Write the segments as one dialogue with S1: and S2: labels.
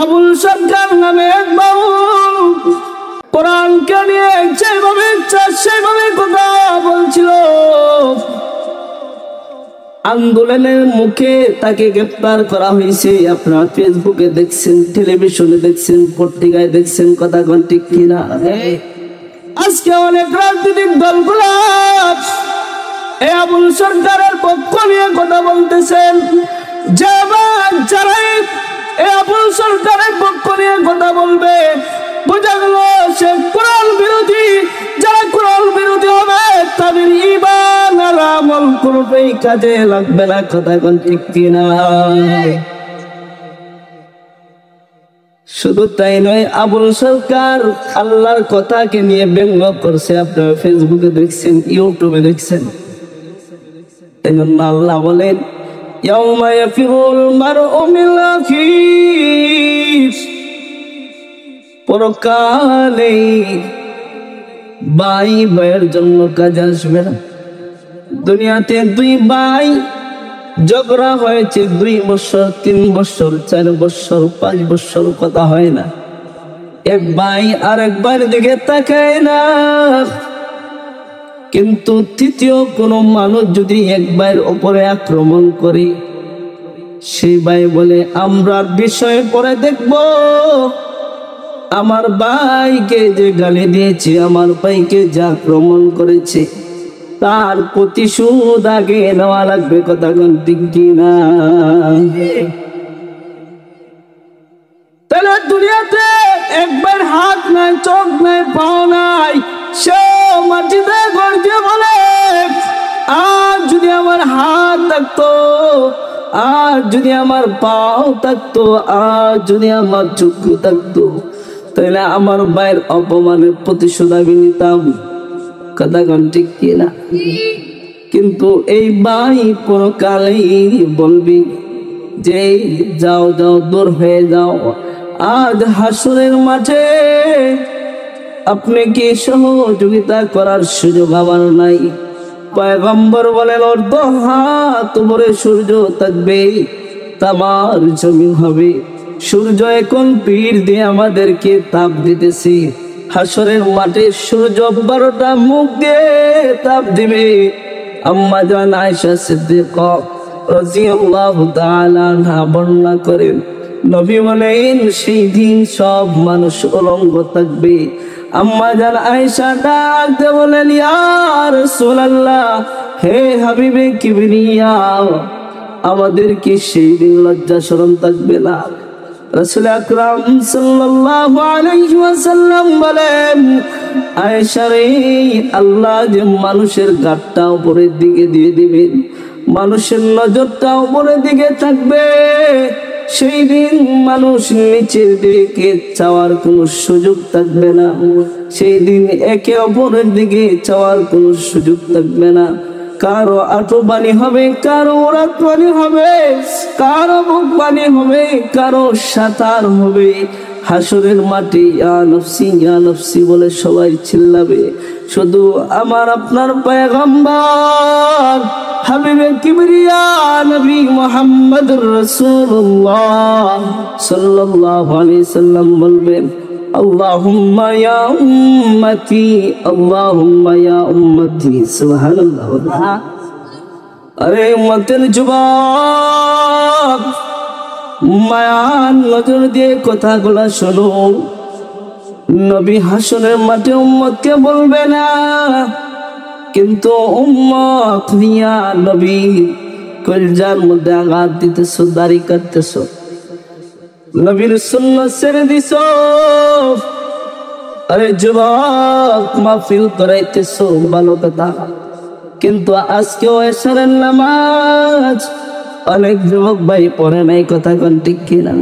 S1: আবুল সরকার নামে এক বাউল কোরআনকে নিয়ে যেভাবে ইচ্ছা সেভাবে কথা বলছিল। আন্দোলনের মুখে তাকে গ্রেফতার করা হয়েছে। আপনারা ফেসবুকে দেখছেন, টেলিভিশনে দেখছেন, পত্রিকায় দেখছেন, কথা কোন ঠিক কিনা? আজকে অনেক রাজনৈতিক দলগুলো এই আবুল সরকারের পক্ষ নিয়ে কথা বলতেছেন। যারাই এই আবুল সরকারের পক্ষ নিয়ে কথা বলবে, বোঝা গেল সে কোরআন বিরোধী। যারা কোরআন বিরোধী হবে তাদের ঈমান আর আমল কোনটাই কাজে লাগবে না, কথা কোন ঠিক কিনা? শুধু তাই নয়, আবুল সরকার আল্লাহর কথাকে নিয়ে ব্যঙ্গ করছে। আপনারা ফেসবুকে দেখছেন, ইউটিউবে দেখছেন। এই জন্য আল্লাহ বলেন, ইয়াউমা ইয়াফিরুল মারউ মিন আখিহি, পরকালে ভাই ভাইয়ের জন্য কাজে আসবে না। দুনিয়াতে দুই ভাই ঝগড়া হয়েছে 2 বছর, 3 বছর, 4 বছর, 5 বছর, কথা হয় না। এক ভাই আরেক ভাইয়ের দিকে তাকায় না। কিন্তু তৃতীয় কোন মানুষ যদি এক ভাইয়ের উপরে আক্রমণ করে, সেই ভাই বলে আমরা বিষয় পরে দেখব, আমার ভাইকে যে গালি দিয়েছে, আমার ভাইকে যে আক্রমণ করেছে, তার প্রতিশোধ আগে নেওয়া লাগবে, কথা কোন ঠিক কিনা? তাহলে দুনিয়াতে একবার হাত নাই, চোখ নাই, পাও নাই, সে মাটিতে গর্জে বলে আর যদি আমার হাত থাকতো, আর যদি আমার পাও থাকতো, আর যদি আমার চক্ষু থাকতো, তাহলে আমার ভাইয়ের অপমানের প্রতিশোধ আমি নিতাম, কথা কোন ঠিক কিনা? কিন্তু এই ভাই পরকালেই বলবি যে যাও যাও, দূর হয়ে যাও। আজ হাসরের মাঠে আপনি কি সহযোগিতা করার সুযোগ আমার নাই? পয়গম্বর বলেন, অর্ধ হাত উপরে সূর্য থাকবে, তামার জমিন হবে। সূর্য এখন পিঠ দিয়ে আমাদেরকে তাপ দিতেছে। হাসরের মাঠে সূর্য 12টা মুখ দিয়ে তাপ দিবে। আম্মা জান আয়েশা সিদ্দিকা রাদিয়াল্লাহু তাআলা আনহা বর্ণনা করেন, নবী বলেন সেই দিন সব মানুষ উলঙ্গ থাকবে। আম্মা জান আয়েশা ডাক দিয়ে বলেন, ইয়া রাসূলুল্লাহ, হে হাবিবে কিবরিয়া, আমাদের কি সেই দিন লজ্জা শরম থাকবে না? রাসূল আকরাম সাল্লাল্লাহু আলাইহি ওয়াসাল্লাম বলেন, আয়েশা রে, আল্লাহ যে মানুষের গাটটা উপরের দিকে দিয়ে দিবেন, মানুষের নজরটা উপরের দিকে থাকবে, সেই দিন মানুষ নিচের দিকে চাওয়ার কোন সুযোগ থাকবে না। সেই দিন একে অপরের দিকে চাওয়ার কোন সুযোগ থাকবে না। কারো আঁটু পানি হবে, কারো রাত পানি হবে, কারো বুক পানি হবে, কারো সাঁতার হবে। হাসরের মাটি ইয়া নফসি ইয়া নফসি বলে সবাই চিল্লাবে। শুধু আমার আপনার পয়গম্বর হাবিবে কিবরিয়া নবী মুহাম্মদুর রাসূলুল্লাহ সাল্লাল্লাহু আলাইহি সাল্লাম বলবেন, আল্লাহুম্মা ইয়া উম্মতি, আল্লাহুম্মা ইয়া উম্মতি। সুবহানাল্লাহ। আরে উম্মতের যুবক, মায়ার নজর দিয়ে কথাগুলা শোনো। নবী হাসরের মাঠে উম্মতকে বলবে না, কিন্তু উম্মত হইয়া নবী কলজার মধ্যে আঘাত দিতেছ, দাড়ি কাটতেছ, নবীর সুন্নাত ছেড়ে দিছ। আরে যুবক, মাহফিল করাইতেছ, ভালো কথা, কিন্তু আজকেও এশারের নামাজ অনেক যুবক ভাই পড়ে নাই, কথা কোন ঠিক কিনা?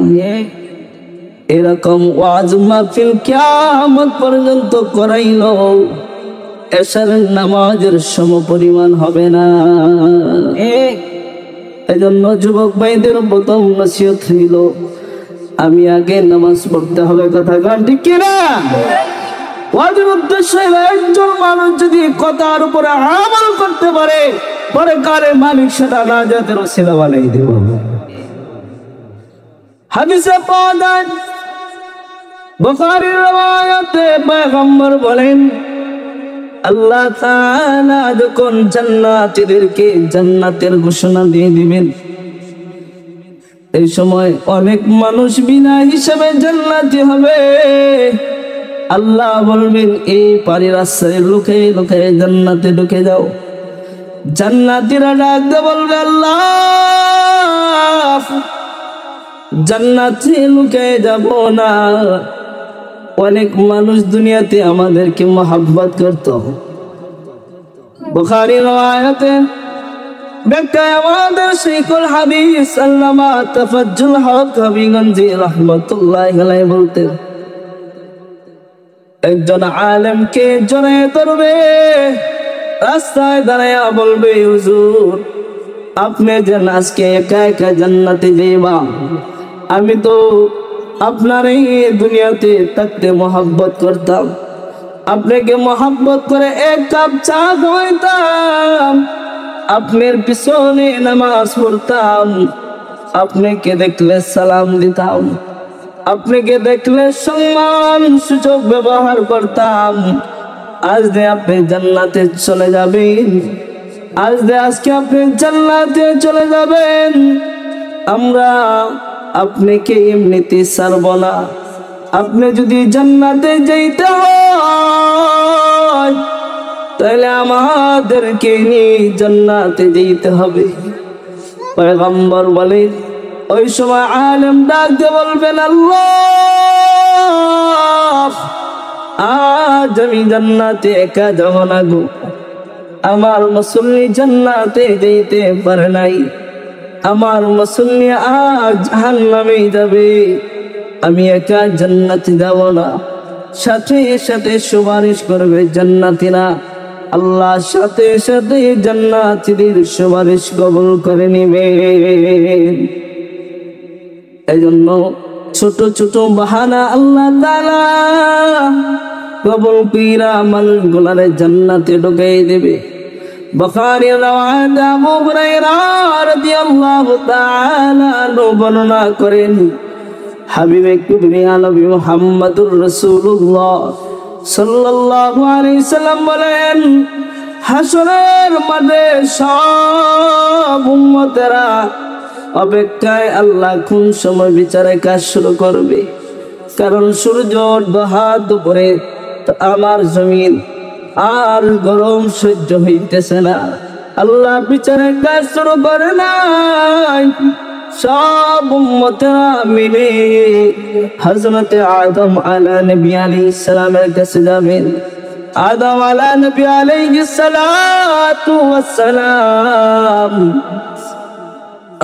S1: এরকম ওয়াজ মাহফিল কিয়ামত পর্যন্ত করাইল, এশারের নামাজের সমপরিমাণ হবে না। এজন্য যুবক ভাইদের প্রথম নসিহত হইল, আমি আগে নামাজ পড়তে হবে, কথা কোন ঠিক কিনা? ওয়াজের উদ্দেশ্য একজন মানুষ যদি কথার উপরে আমল করতে পারে, পরে কারে মালিক সেটা নাজাতের ওসিলা বানাই দেব। হাদিসে পাওয়া যায়, বুখারীর riwayate পয়গম্বর বলেন, আল্লাহ তাআলা যখন জান্নাতীদেরকে জান্নাতের ঘোষণা দিয়ে দিবেন, এই সময় অনেক মানুষ বিনা হিসাবে জান্নাতি হবে। আল্লাহ বলবেন, এই পারির আশ্রয়ে লুকে লুকে জান্নাতে ঢুকে যাও। জান্নাতীরা ডাকতে বলবে, আল্লাহ জান্নাতে লুকে যাব না, অনেক মানুষ দুনিয়াতে আমাদেরকে মহব্বত করত। বুখারীর riwayate ব্যাখ্যায় আমাদের শাইখুল হাদিস আল্লামা তাফাজ্জুল হক হবিগঞ্জি রাহমাতুল্লাহি আলাইহি বলতেন, একজন আলেমকে জড়িয়ে ধরবে, রাস্তায় দাঁড়ায়া বলবে, হুজুর আপনি যেন আজকে একা একা জান্নাতে যাইবা, আমি তো আপনার এই দুনিয়াতে থাকতে মহব্বত করতাম, আপনাকে মহব্বত করে এক কাপ চা খাওয়াইতাম, আপনার পিছনে নামাজ পড়তাম, আপনাকে দেখলে সালাম দিতাম, আপনাকে দেখলে সম্মান সুযোগ ব্যবহার করতাম। আজ যে আপনি জান্নাতে চলে যাবেন, আজকে আপনি জান্নাতে চলে যাবেন, আমরা আপনাকে এমনিতে ছাড়ব না। আপনি যদি জান্নাতে যেতে হয় তাহলে আমাদেরকে নিয়ে জান্নাতে যেতে হবে। পয়গম্বর বলেন, ওই সময় আলেম ডাকতে বলবেন, আল্লাহ আজ আমি জান্নাতে একা যাব না গো, আমার মুসল্লি জান্নাতে যেতে পারে নাই, আমার মুসল্লি আজ জাহান্নামে যাবে, আমি একা জান্নাতে যাব না। সাথে সাথে সুপারিশ করবে জান্নাতীরা, আল্লাহ সাথে সাথে জান্নাতীদের সুপারিশ কবুল করে নিবে। এজন্য ছোট ছোট বাহানা আল্লাহ তাআলা কবুল কইরা মানুষগুলারে জান্নাতে ঢুকাই দেবে। বুখারীর riwayat আবু হুরায়রা রাদিয়াল্লাহু তাআলা বর্ণনা করেন, হাবিবে কিবরিয়া নবী মুহাম্মদুর রাসূলুল্লাহ সাল্লাল্লাহু আলাইহি সাল্লাম বলেন, হাসরের মাঠে সব উম্মতেরা অপেক্ষায় আল্লাহ কোন সময় বিচারের কাজ শুরু করবে, কারণ সূর্য হাত দুপুরে আমার জমিন আর গরম সহ্য হইতেছে না, আল্লাহ বিচারের কাজ শুরু করে নাই। সব উম্মতেরা মিলে হযরত আদম আলা নবী আলাইহিস সালামের কাছে যাবেন। আদম আলা নবী আলাইহিস সালাতু ওয়াস সালাম,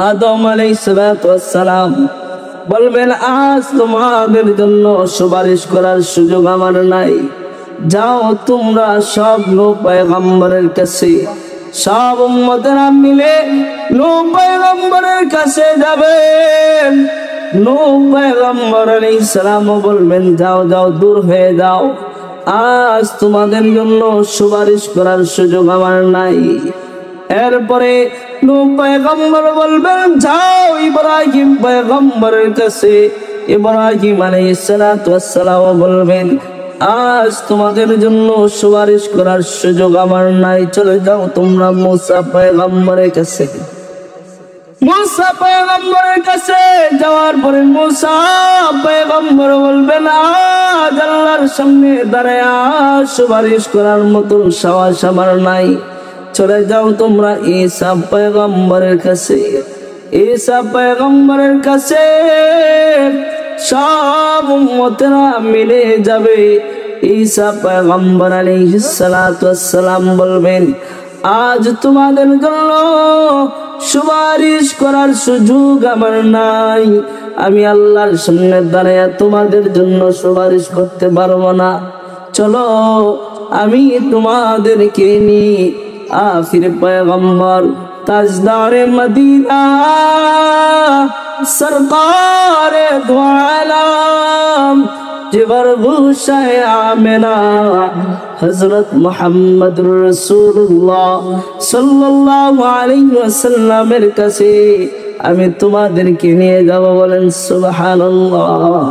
S1: আদম আলাইহিস সালাতু ওয়াস সালাম বলবেন, আজ তোমাদের জন্য সুপারিশ করার সুযোগ আমার নাই, যাও তোমরা সব নূহ পয়গম্বরের কাছে, সব উম্মতেরা মিলে নূহ পয়গম্বরের কাছে যাবেন। নূহ পয়গম্বর আলাইহিস সালাম বলবেন, যাও যাও দূর হয়ে যাও, আজ তোমাদের জন্য সুপারিশ করার সুযোগ আমার নাই। এরপরে নূহ পয়গম্বর বলবেন, যাও ইব্রাহিম পয়গম্বরের কাছে। ইব্রাহিম আলাইহিস সালাতু ওয়াস সালাম বলবেন, আজ তোমাদের জন্য সুপারিশ করার সুযোগ আমার নাই, চলে যাও তোমরা মূসা পয়গম্বরের কাছে। মূসা পয়গম্বরের কাছে যাওয়ার পরে মূসা পয়গম্বর বলবেন, আজ আল্লাহর সামনে দাঁড়ায় সুপারিশ করার মতন সাহস আমার নাই, চলে যাও তোমরা ঈসা পয়গম্বরের কাছে। ঈসা পয়গম্বরের কাছে সব উম্মতেরা মিলে যাবে। ঈসা পয়গম্বর আলাইহিস সালাতু ওয়াস সালাম বলবেন, আজ তোমাদের জন্য সুপারিশ করার সুযোগ আমার নাই, আমি আল্লাহর সামনে দাঁড়ায়া তোমাদের জন্য সুপারিশ করতে পারবো না, চলো আমি তোমাদেরকে নিয়ে আখির পয়গম্বর তাজদারে মদিনা সরকারে দু আলম জিবর ভূষায় আমেনা হযরত মুহাম্মদুর রাসূলুল্লাহ সাল্লাল্লাহু আলাইহি ওয়াসাল্লামের কাছে আমি তোমাদেরকে নিয়ে যাব। বলেন সুবহানাল্লাহ।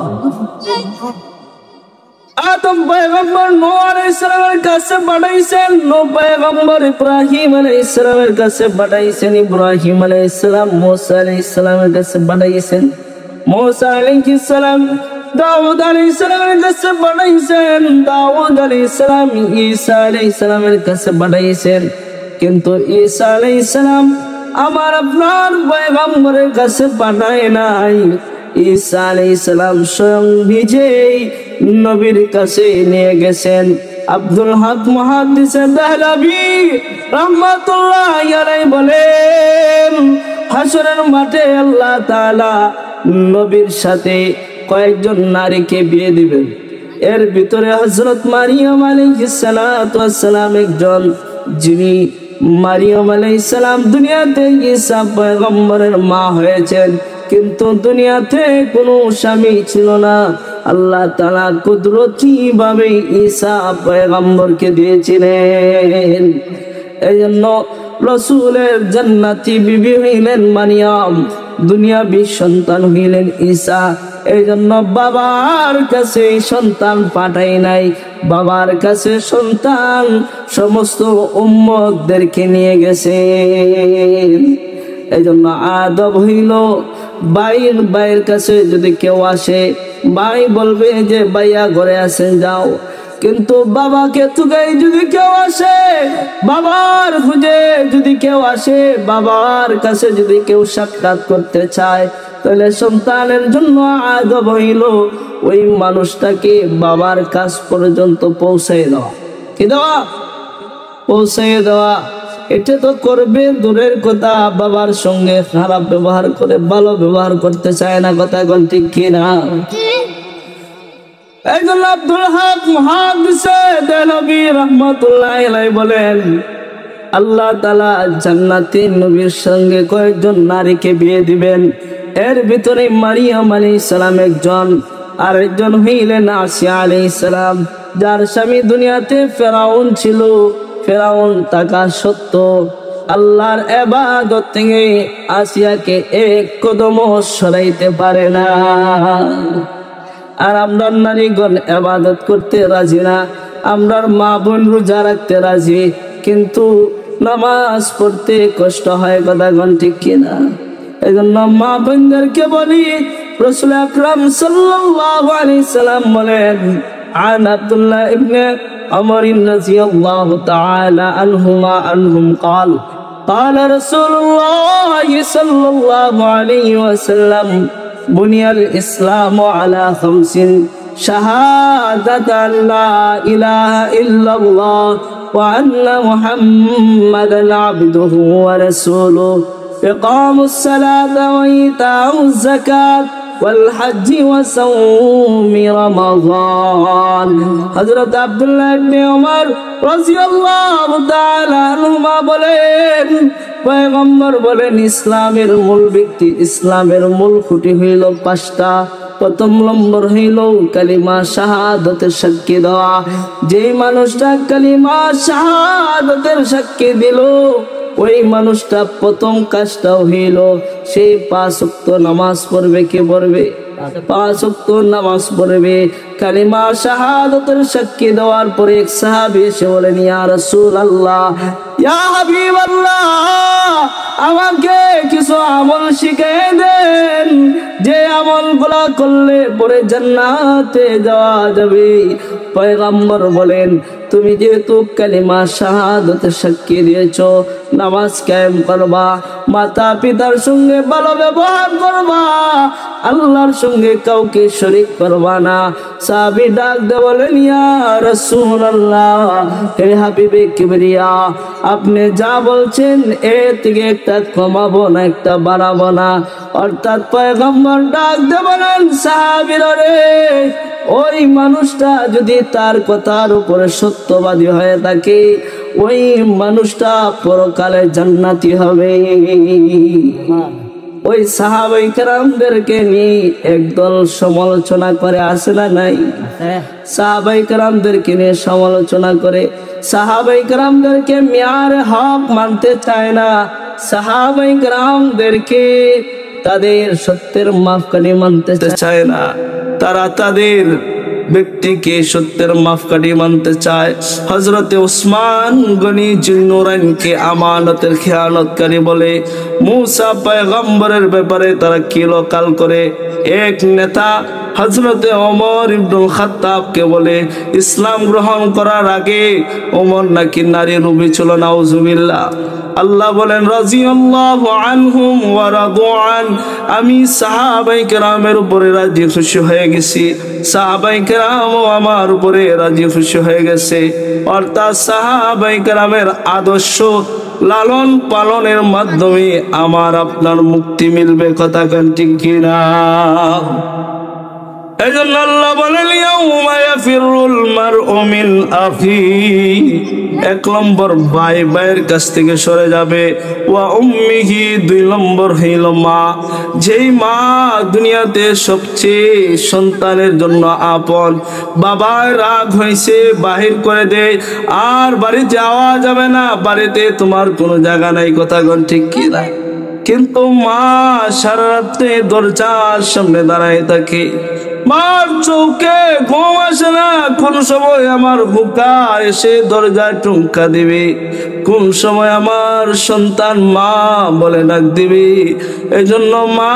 S1: আদম পয়গম্বর নূহ আলাইহিস সালামের কাছে পাঠাইছেন, নূহ পয়গম্বর ইব্রাহিম আলাইহিস সালামের কাছে পাঠাইছেন, ইব্রাহিম আলাইহিস সালাম মুসা আলাইহিস সালামের কাছে পাঠাইছেন, মুসা আলাইহিস সালাম দাউদ আলাইহিস সালামের কাছে পাঠাইছেন, দাউদ আলাইহিস সালাম ঈসা আলাইহিস সালামের কাছে পাঠাইছেন। কিন্তু ঈসা আলাইহিস সালাম আমার আপনার পয়গম্বরের কাছে পাঠায় নাই। ঈসা আলাইহিস সালাম স্বয়ং নিজেই নবীর কাছে নিয়ে গেছেন। আব্দুল হক মুহাদ্দিস দেহলভী রাহমাতুল্লাহি আলাইহি বলেন, হাসরের মাঠে আল্লাহ তাআলা নবীর সাথে কয়েকজন নারীকে বিয়ে দিবেন। এর ভিতরে হযরত মারিয়াম আলাইহিস সালাতু ওয়াস সালাম একজন, যিনি মারিয়াম আলাইহিস সালাম দুনিয়াতে ঈসা পয়গম্বরের মা হয়েছেন, কিন্তু দুনিয়াতে কোনো স্বামী ছিল না। আল্লাহ তাআলা কুদরতি ভাবে ঈসা পয়গম্বরকে দিয়েছিলেন। এইজন্য রাসূলের জান্নাতি বিবি হইলেন মারিয়াম, দুনিয়াবী সন্তান হইলেন ঈসা। এইজন্য বাবার কাছে সন্তান পাঠাই নাই, বাবার কাছে সন্তান সমস্ত উম্মতদেরকে নিয়ে গেছেন। এইজন্য আদব হইল ভাইয়ের কাছে যদি কেউ আসে, ভাই বলবে যে ভাইয়া ঘরে আছেন যাও। কিন্তু বাবাকে তুগাই যদি কেউ আসে, বাবার খুঁজে যদি কেউ আসে, বাবার কাছে যদি কেউ সাক্ষাৎ করতে চায়, তাহলে সন্তানের জন্য আদব হইল ওই মানুষটাকে বাবার কাছ পর্যন্ত পৌঁছায় দেওয়া। কি দেওয়া? পৌঁছায় দেওয়া। এটা তো করবে দূরের কথা, বাবার সঙ্গে খারাপ ব্যবহার করে ভালো ব্যবহার করতে চায় না। কথা কোন ঠিক কিনা? একজন আব্দুল হক মুহাদ্দিস দেহলভী রাহমাতুল্লাহি আলাইহি বলেন, আল্লাহ তাআলা জান্নাতে নবীর সঙ্গে কয়েকজন নারীকে বিয়ে দিবেন। এর ভিতরে মারিয়াম আলাইহিস সালাম একজন, আর একজন হইলেন আসিয়া আলাইহিস সালাম, যার স্বামী দুনিয়াতে ফেরাউন ছিল। ফেরাউন থাকা সত্ত্বেও আল্লাহর ইবাদত থেকে আসিয়াকে এক কদম সরাইতে পারে না। আর আমরা নারীগণ ইবাদত করতে রাজি না, আমরার মা বোন রোজা রাখতে রাজি, কিন্তু নামাজ পড়তে কষ্ট হয়। কথা কোন ঠিক কিনা? এইজন্য মা বোনদেরকে বলি, রাসূল আকরাম সাল্লাল্লাহু আলাইহি সাল্লাম বলেন, عن عبد الله بن عمر رضي الله تعالى عنهما عنهم قال قال رسول الله صلى الله عليه وسلم بني الإسلام على 5: شهادة أن لا إله إلا الله وأن محمدا عبده ورسوله إقام الصلاة وإيتاء الزكاة والحج وصوم رمضان। হযরত আব্দুল্লাহ ইবনে ওমর রাদিয়াল্লাহু তাআলা আনহুমা বলেন, পয়গম্বর বলেন, ইসলামের মূল ব্যক্তি, ইসলামের মূল খুঁটি হইল 5টা। প্রথম নম্বর হইল কালিমা শাহাদাতের সাক্ষী দেওয়া। যে মানুষটা কালিমা শাহাদাতের সাক্ষী দিল, ওই মানুষটা প্রথম কাজটা হইল সে 5 ওয়াক্ত নামাজ পড়বে। কে পড়বে? 5 ওয়াক্ত নামাজ পড়বে। কালিমা শাহাদাতের সাক্ষী দেওয়ার পরে এক সাহাবী এসে বলেন, ইয়া রাসূলুল্লাহ, ইয়া হাবিবাল্লাহ, আমাকে কিছু আমল শিখিয়ে দেন, যে আমলগুলো করলে পরে জান্নাতে যাওয়া যাবে। পয়গম্বর বলেন, তুমি যেহেতু কালিমা শাহাদাতের সাক্ষী দিয়েছো, নামাজ কায়েম করবা, মাতা পিতার সঙ্গে ভালো ব্যবহার করবা, আল্লাহর সঙ্গে কাউকে শরীক করবা না। সাহাবী ডাক দিয়ে বলেন, ইয়া রাসূলুল্লাহ, হে হাবিবে কিবরিয়া, আপনি যা বলছেন এর থেকে একটা কমাবো না, একটা বাড়াবো না। অর্থাৎ পয়গম্বর ডাক দিয়ে বলেন, সাহাবীরা রে, ওই মানুষটা যদি তার কথার উপরে সত্যবাদী হয়ে থাকে, ওই মানুষটা পরকালে জান্নাতি হবে। ওই সাহাবায়ে কেরামদেরকে নিয়ে একদল সমালোচনা করে, আসে না নাই? সাহাবায়ে কেরামদেরকে নিয়ে সমালোচনা করে, সাহাবায়ে কেরামদেরকে মিয়ার হক মানতে চায় না, সাহাবায়ে কেরামদেরকে তাদের সত্যের মাপকাঠি মানতে চায় না, তারা তাদের ব্যক্তিকে সত্যের মাপকাঠি মানতে চায়। হযরতে উসমান গনি জিন্নুরাইনকে আমানতের খেয়ানতকারী বলে। মুসা পয়গম্বরের ব্যাপারে তারা কিলকাল করে। এক নেতা হযরতে ওমর ইবনুল খাত্তাবকে বলে ইসলাম গ্রহণ করার আগে ওমর নাকি নারী রূপী ছিল, নাউজুবিল্লাহ। আল্লাহ বলেন রাদিয়াল্লাহু আনহুম ওয়া রাদু আন, আমি সাহাবায়ে কেরামের উপরে রাজি খুশি হয়ে গেছি, সাহাবায়ে কেরামও আমার উপরে রাজি খুশি হয়ে গেছে। অর্থাৎ সাহাবায়ে কেরামের আদর্শ লালন পালনের মাধ্যমে আমার আপনার মুক্তি মিলবে, কথা কান ঠিক কিনা? এজন্য আল্লাহ বলেন ইয়াউমা ইয়াফিরুল মারউ মিন আখি, এক নম্বর ভাই ভাইয়ের কাছ থেকে সরে যাবে, ওয়া উম্মিহি, দুই নম্বর হইল মা। যেই মা দুনিয়াতে সবচেয়ে সন্তানের জন্য আপন, বাবার রাগ হয়েছে বাহির করে দেয়, আর বাড়িতে যাওয়া যাবে না, বাড়িতে তোমার কোনো জায়গা নাই, কথা কোন ঠিক কি না? কিন্তু মা সারা রাত্রে দরজার সামনে দাঁড়ায় থাকে, মার চৌকে ঘুম আসে না, কোন সময় আমার বুকা এসে দরজায় টুঙ্কা দিবে, কোন সময় আমার সন্তান মা বলে ডাক দিবে। এই জন্য মা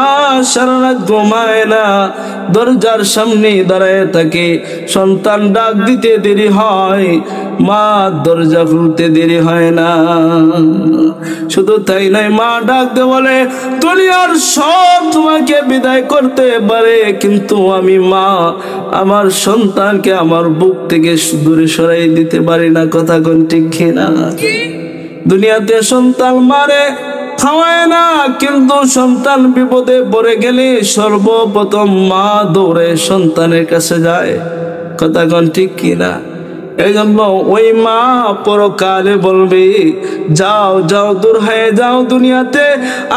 S1: সারা রাত ঘুমায় না, দরজার সামনে দাঁড়ায় থাকে। সন্তান ডাক দিতে দেরি হয়, মা দরজা খুলতে দেরি হয় না। শুধু তাই নয়, মা ডাকতে বলে দুনিয়ার সব তোমাকে বিদায় করতে পারে, কিন্তু আমি মা আমার সন্তানকে আমার বুক থেকে দূরে সরাই দিতে পারি না, কথা কোন ঠিক কিনা? দুনিয়াতে সন্তান মারে খাওয়ায় না, কিন্তু সন্তান বিপদে পড়ে গেলে সর্বপ্রথম মা দৌড়ে সন্তানের কাছে যায়, কথা কোন ঠিক কিনা? এই জন্য ওই মা পরকালে বলবে যাও যাও, দূর হয়ে যাও, দুনিয়াতে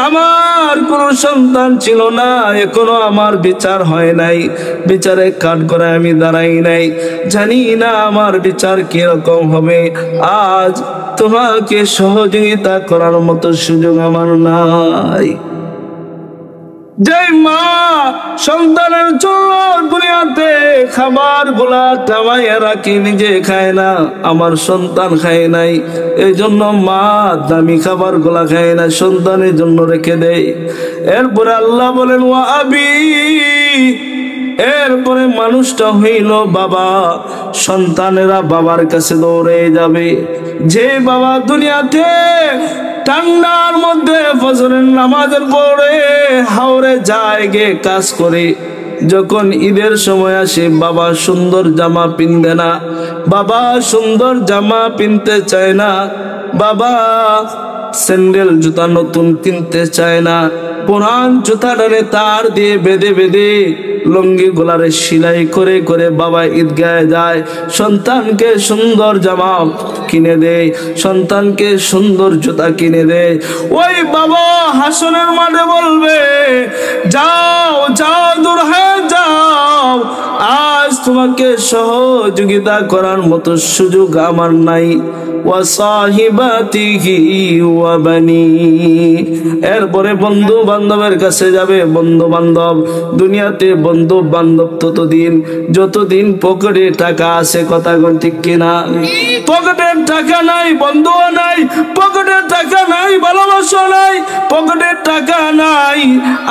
S1: আমার কোনো সন্তান ছিল না, এখনো আমার বিচার হয় নাই, বিচারে কাঠ করে আমি দাঁড়াই নাই, জানি না আমার বিচার কিরকম হবে। আজ তোমাকে সহযোগিতা করার মতো সুযোগ আমার নাই। যে মা সন্তানের জন্য দুনিয়াতে খাবার গুলা টামাইয়া রাখি, নিজে খায় না, আমার সন্তান খায় নাই, এই জন্য মা দামি খাবার গুলা খায় না, সন্তানের জন্য রেখে দেয়। এরপরে আল্লাহ বলেন ওয়া আবি, এরপরে মানুষটা হইল বাবা, সন্তানেরা বাবার কাছে দৌড়ে যাবে। যে বাবা দুনিয়াতে ঠান্ডার মধ্যে ফজরের নামাজের পরে হাওরে যায় গে কাজ করে, যখন ঈদের সময় আসে বাবা সুন্দর জামা পিনবে না, বাবা সুন্দর জামা পিনতে চায় না, বাবা স্যান্ডেল জুতা নতুন কিনতে চায় না, পুরান জুতাটারে তার দিয়ে বেঁধে বেঁধে লুঙ্গি গোলারে সেলাই করে করে বাবা ঈদগাহে যায়, সন্তানকে সুন্দর জামা কিনে দেয়, সন্তানকে সুন্দর জুতা কিনে দেয়। ওই বাবা হাসনের মাঠে বলবে যাও যাও, দূর হয়ে যাও, আজ তোমাকে সহযোগিতা করার মতো সুযোগ আমার নাই। এরপরে বন্ধু বান্ধবের কাছে যাবে। বন্ধু বান্ধব দুনিয়াতে, বন্ধু বান্ধব ততদিন যতদিন পকেটে টাকা আছে, কথা ঠিক কিনা? পকেটের টাকা নাই বন্ধুও নাই, পকেটের টাকা নাই ভালোবাসা নাই, পকেটের টাকা নাই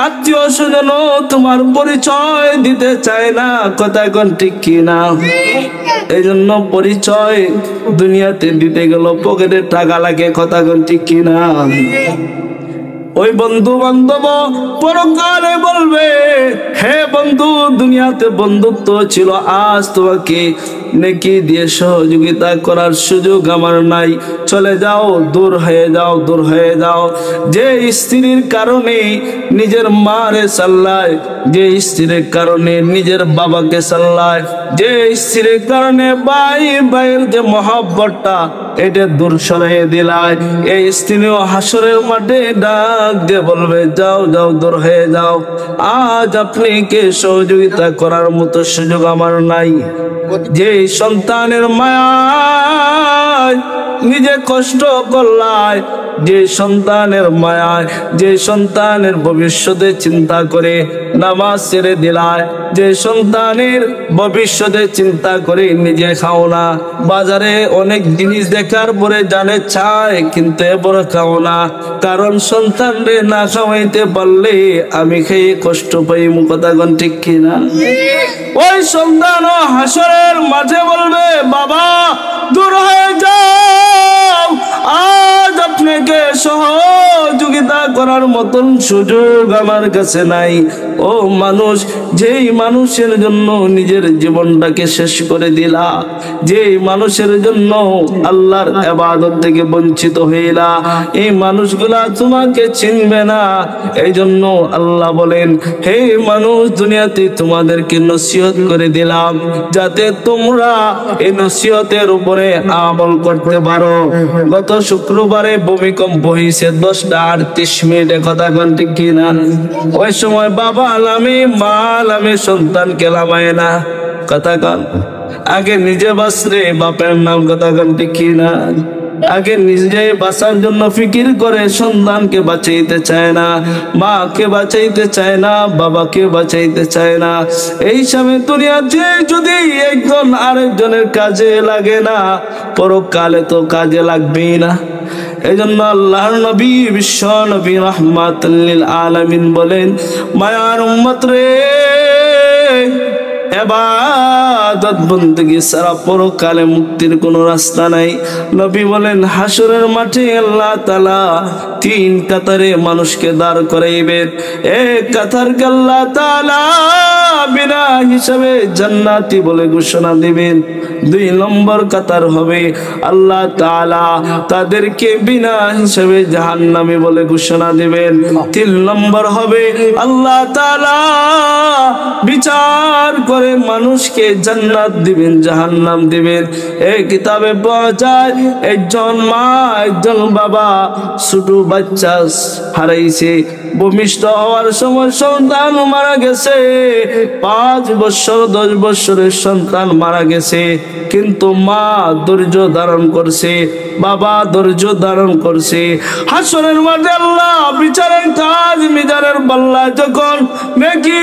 S1: আত্মীয় স্বজন তোমার পরিচয় দিতে চায় না, কথা ঠিক কিনা? এই জন্য পরিচয় দুনিয়াতে দিতে গেল পকেটের টাকা লাগে, কথা ঠিক কিনা? ওই বন্ধু বান্ধব পরকালে বলবে হে বন্ধু, দুনিয়াতে বন্ধুত্ব ছিল, আজ তোমাকে নেকি দিয়ে সহযোগিতা করার সুযোগ আমার নাই, চলে যাও, দূর হয়ে যাও, দূর হয়ে যাও। যে স্ত্রীর কারণে নিজের মারে সাল্লায়, যে স্ত্রীর কারণে নিজের বাবাকে সাল্লায়, যে স্ত্রীর কারণে ভাই ভাইয়ের যে মহব্বতটা এটা দূর সরিয়ে দিলায়, এই স্ত্রীও হাসরের মাঠে ডাক দিয়ে বলবে যাও যাও, দূর হয়ে যাও, আজ আপনি কে সহযোগিতা করার মতো সুযোগ আমার নাই। যে সন্তানের মায়া নিজে কষ্ট করলায়, যে সন্তানের মায়ায়, যে সন্তানের ভবিষ্যতে চিন্তা করে নামাজ ছেড়ে দিলায়, যে সন্তানের ভবিষ্যতে চিন্তা করে নিজে খাও না, বাজারে অনেক জিনিস দেখার পরে জানে চায় কিন্তু এবার খাও না, কারণ সন্তানরে না খাওয়াইতে পারলে আমি খেয়ে কষ্ট পাই। কথা কোন ঠিক কিনা? ওই সন্তান হাসরের মাঝে বলবে, বাবা দূর হয়ে যাও, আজ আপনাকে সহযোগিতা করার মতন সুযোগ আমার কাছে নাই। ও মানুষ, যেই মানুষের জন্য নিজের জীবনটাকে শেষ করে দিলা, যেই মানুষের জন্য আল্লাহর ইবাদত থেকে বঞ্চিত হইলা, এই মানুষগুলা তোমাকে চিনবে না। এই জন্য আল্লাহ বলেন, হে মানুষ, দুনিয়াতে তোমাদেরকে নসিহত করে দিলাম যাতে তোমরা এই নসিহতের উপরে আমল করতে পারো। গত শুক্রবারে ভূমিকম্প হয়েছে 10:38। কথা কোন ঠিক কিনা? ওই সময় বাবা আলামে মা আলামে সন্তানকে লামায় না। কথা কোন? আগে নিজে বাঁচলে বাপের নাম। কথা কোন ঠিক কিনা? আগে নিজে বাঁচার জন্য ফিকির করে, সন্তানকে বাঁচাইতে চায় না, মাকে বাঁচাইতে চায় না, বাবাকে বাঁচাইতে চায় না। এই সময় দুনিয়াতে যদি একজন আরেকজনের কাজে লাগে না, পরকালে তো কাজে লাগবেই না। এই জন্য আল্লাহর নবী, বিশ্ব নবী রাহমাতুল লিল আলামিন বলেন, মায়ার উম্মত রে, ইবাদত বندگی ছাড়া পরকালে মুক্তির কোনো রাস্তা নাই। নবী বলেন, হাসরের মাঠে আল্লাহ তাআলা 3 কাতারে মানুষকে দাঁড় করাইবেন। এক কাতারকে আল্লাহ তাআলা বিনা হিসাবে জান্নাতি বলে ঘোষণা দিবেন। 2 নম্বর কাতার হবে আল্লাহ তাআলা তাদেরকে বিনা হিসাবে জাহান্নামী বলে ঘোষণা দিবেন। 3 নম্বর হবে আল্লাহ তাআলা বিচার করে মানুষকে জান্নাত দিবেন, জাহান্নাম দিবেন। এই কিতাবে পাওয়া যায়, একজন মা একজন বাবা ছোট বাচ্চা হারাইছে, ভূমিষ্ঠ হওয়ার সময় সন্তান মারা গেছে। 5 বছর 10 বছরের সন্তান মারা গেছে, কিন্তু মা ধৈর্য ধারণ করছে, বাবা ধৈর্য ধারণ করছে। হাসরের মাঠে আল্লাহ বিচারের কাজ, মিজানের পাল্লা যখন নেকি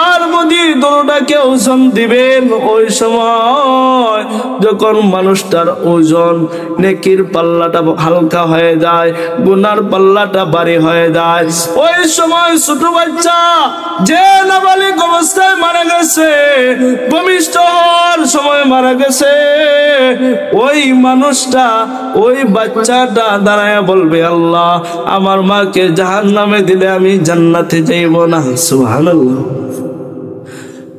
S1: আর বদি দোনোটাকে ওজন দিবেন, ওই সময় যখন মানুষটার ওজন, নেকির পাল্লাটা হালকা হয়ে যায়, গুনার পাল্লাটা ভারী হয়ে যায়, ওই সময় ছোট বাচ্চা যে নাবালিগ অবস্থায় মারা গেছে, ভূমিষ্ঠ হওয়ার সময় মারা গেছে, ওই মানুষটা, ওই বাচ্চাটা দাঁড়ায় বলবে, আল্লাহ আমার মাকে জাহান্নামে দিলে আমি জান্নাতে যাইব না। সুবহানাল্লাহ।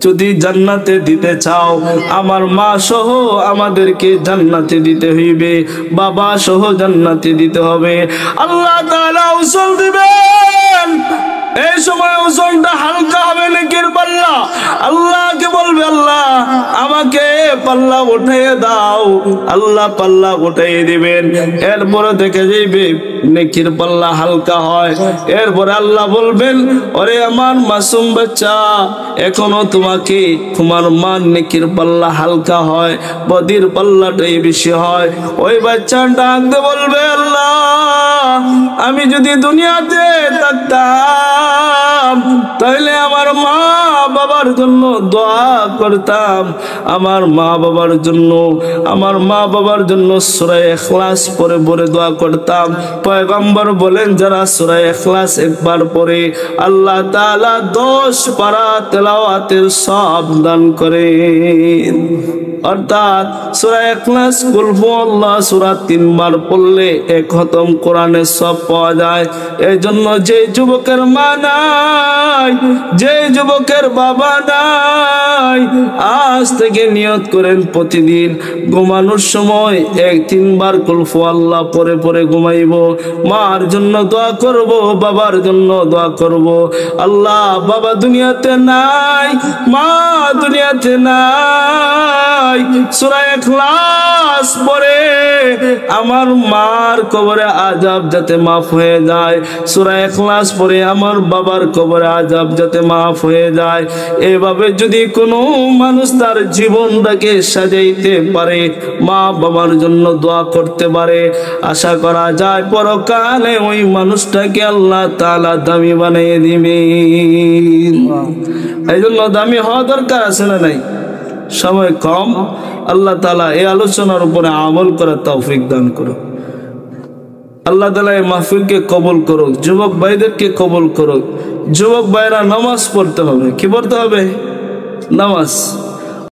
S1: যদি জান্নাতে দিতে চাও, আমার মা সহ আমাদেরকে জান্নাতে দিতে হইবে, বাবা সহ জান্নাতে দিতে হবে। আল্লাহ তাআলা উসুল দিবেন, এই সময় ওজনটা হালকা হবে নেকির পাল্লা। আল্লাহকে বলবে, আল্লাহ আমাকে পাল্লা উঠিয়ে দাও। আল্লাহ পাল্লা উঠিয়ে দিবেন। এরপরে দেখে যাইবে নেকির পাল্লা হালকা হয়। এরপরে আল্লাহ বলবেন, ওরে আমার মাসুম বাচ্চা, এখনো তোমাকে তোমার মান নেকির পাল্লা হালকা হয়, বদির পাল্লাটাই বেশি হয়। ওই বাচ্চাটা ডাকতে বলবে, আল্লাহ আমি যদি দুনিয়াতে থাকতাম তাহলে আমার মা বাবার জন্য দোয়া করতাম, আমার মা বাবার জন্য সূরা ইখলাস পড়ে পড়ে দোয়া করতাম। পয়গম্বর বলেন, যারা সূরা ইখলাস একবার পড়ে আল্লাহ তাআলা 10 পারা তেলাওয়াতের সওয়াব দান করেন। অর্থাৎ সূরা ইখলাস, কুল হুয়াল্লাহ সূরা 3 বার পড়লে 1 খতম কোরআনের সওয়াব পাওয়া যায়। এই জন্য যে যুবকের মা নাই, যে যুবকের বাবা নাই, আজ থেকে নিয়ত করেন প্রতিদিন ঘুমানোর সময় 1-3 বার কুল হুয়াল্লাহ পড়ে পড়ে ঘুমাইব। মার জন্য দোয়া করব, বাবার জন্য দোয়া করব। আল্লাহ বাবা দুনিয়াতে নাই, মা দুনিয়াতে নাই, যায় সূরা ইখলাস পড়ে আমার মার কবরে আযাব যাতে মাফ হয়ে যায়, সূরা ইখলাস পড়ে আমার বাবার কবরে আযাব যাতে মাফ হয়ে যায়। এভাবে যদি কোনো মানুষ তার জীবনটাকে সাজাইতে পারে, মা বাবার জন্য দোয়া করতে পারে, আশা করা যায় পরকালে ওই মানুষটাকে আল্লাহ তাআলা দামি বানিয়ে দিবেন। এই জন্য দামি হওয়া দরকার আছে না নাই? সময় কম, আল্লাহ তাআলা এই আলোচনার উপরে আমল করার তৌফিক দান করুক। আল্লাহ তাআলা এই মাহফিলকে কবুল করুক, যুবক ভাইদেরকে কবুল করুক। যুবক ভাইরা নামাজ পড়তে হবে। কি পড়তে হবে? নামাজ।